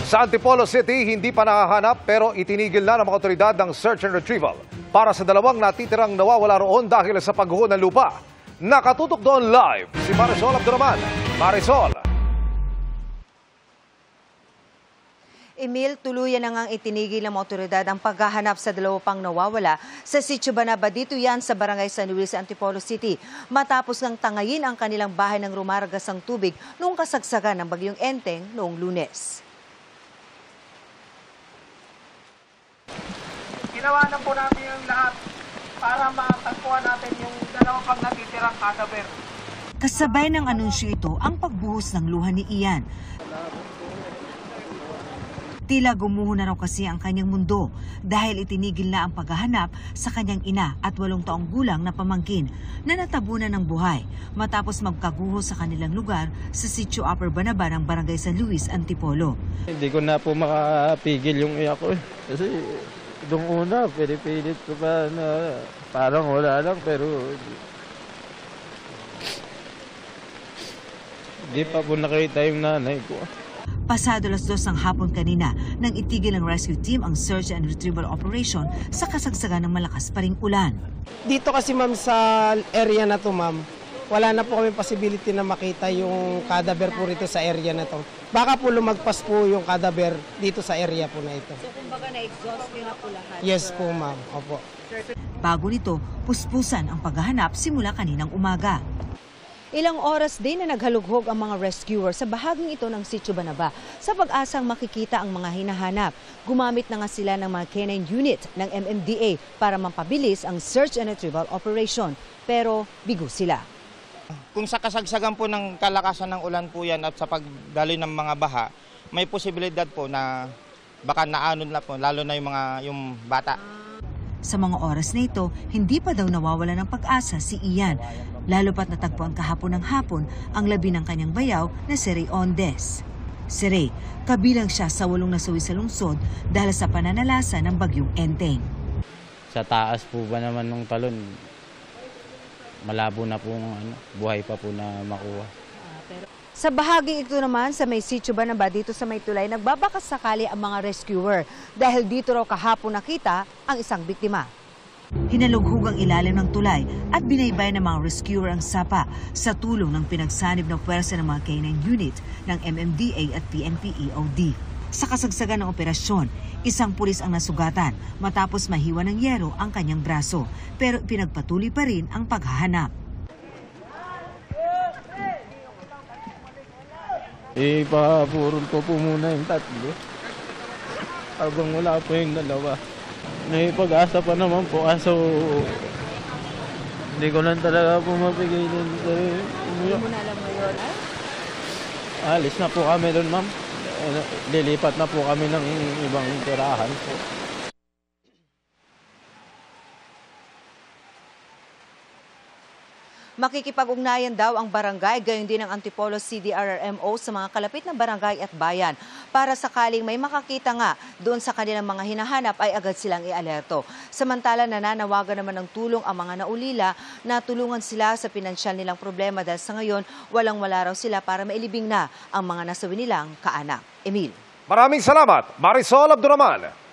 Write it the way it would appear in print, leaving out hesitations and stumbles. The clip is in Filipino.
Sa Antipolo City, hindi pa nakahanap pero itinigil na ng mga otoridad ng search and retrieval para sa dalawang natitirang nawawala roon dahil sa pagguho ng lupa. Nakatutok doon live si Marisol Abduraman. Marisol. Emil, tuluyan na ngang itinigil ng mga otoridad ang paghahanap sa dalawa pang nawawala sa Sitio Banaba. Dito yan sa Barangay San Luis, Antipolo City. Matapos ngang tangayin ang kanilang bahay ng rumaragas ang tubig noong kasagsagan ng bagyong Enteng noong Lunes. Ginawa na po namin yung lahat para matagpuan natin yung dalawang pang natitirang cadaver. Kasabay ng anunsyo ito ang pagbuhos ng luha ni Ian. Tila gumuho na raw kasi ang kanyang mundo dahil itinigil na ang paghahanap sa kanyang ina at 8 taong gulang na pamangkin na natabunan ng buhay matapos magkaguho sa kanilang lugar sa Sitio Upper Banaba ng Barangay San Luis, Antipolo. Hindi ko na po makapigil yung iyak ko kasi doon una, pinipilit ko pa na parang wala lang pero hindi pa po nakita yung nanay ko. Pasado 2:00 ng hapon kanina nang itigil ng rescue team ang search and retrieval operation sa kasagsagan ng malakas pa ring ulan. Dito kasi ma'am sa area na to ma'am, wala na po kami possibility na makita yung cadaver po rito sa area na to. Baka po lumagpas po yung cadaver dito sa area po na ito. So kumbaga na-exhaust nyo na po lahat? Yes po ma'am, opo. Bago nito, puspusan ang paghahanap simula kaninang umaga. Ilang oras din na naghalughog ang mga rescuer sa bahaging ito ng Sitio Banaba sa pag-asang makikita ang mga hinahanap. Gumamit na nga sila ng mga canine unit ng MMDA para mampabilis ang search and retrieval operation. Pero bigo sila. Kung sa kasagsagan po ng kalakasan ng ulan po yan at sa pagdaloy ng mga baha, may posibilidad po na baka naanod na po, lalo na yung bata. Sa mga oras na ito, hindi pa daw nawawala ng pag-asa si Ian. Lalo pat natagpuan kahapon ng hapon ang labi ng kanyang bayaw na si Ray Ondes. Si Ray, kabilang siya sa 8 nasawi sa lungsod dahil sa pananalasa ng bagyong Enteng. Sa taas po ba naman ng talon, malabo na po buhay pa po na makuha. Sa bahagi ito naman sa may Sitio Banaba dito sa may tulay, nagbabakas sakali ang mga rescuer dahil dito raw kahapon nakita ang isang biktima. Hinalughog ang ilalim ng tulay at binaybay ng mga rescuer ang sapa sa tulong ng pinagsanib ng puwersa ng mga canine unit ng MMDA at PNP-EOD. Sa kasagsagan ng operasyon, isang pulis ang nasugatan matapos mahiwa ng yero ang kanyang braso pero pinagpatuloy pa rin ang paghahanap. Ipapurol ko po muna yung 3 habang wala po yung 2. May pag-asa pa naman po kaso hindi ko lang talaga po mapigilin. Hindi mo na alam ngayon, ay? Alis na po kami doon, ma'am. Lilipat na po kami ng ibang tirahan po. Makikipag-ugnayan daw ang barangay, gayon din ang Antipolo CDRRMO sa mga kalapit na barangay at bayan para sakaling may makakita nga doon sa kanilang mga hinahanap ay agad silang i-alerto. Samantala nananawagan naman ng tulong ang mga naulila na tulungan sila sa pinansyal nilang problema dahil sa ngayon walang-wala raw sila para mailibing na ang mga nasawi nilang kaanak. Emil. Maraming salamat, Marisol Abduraman.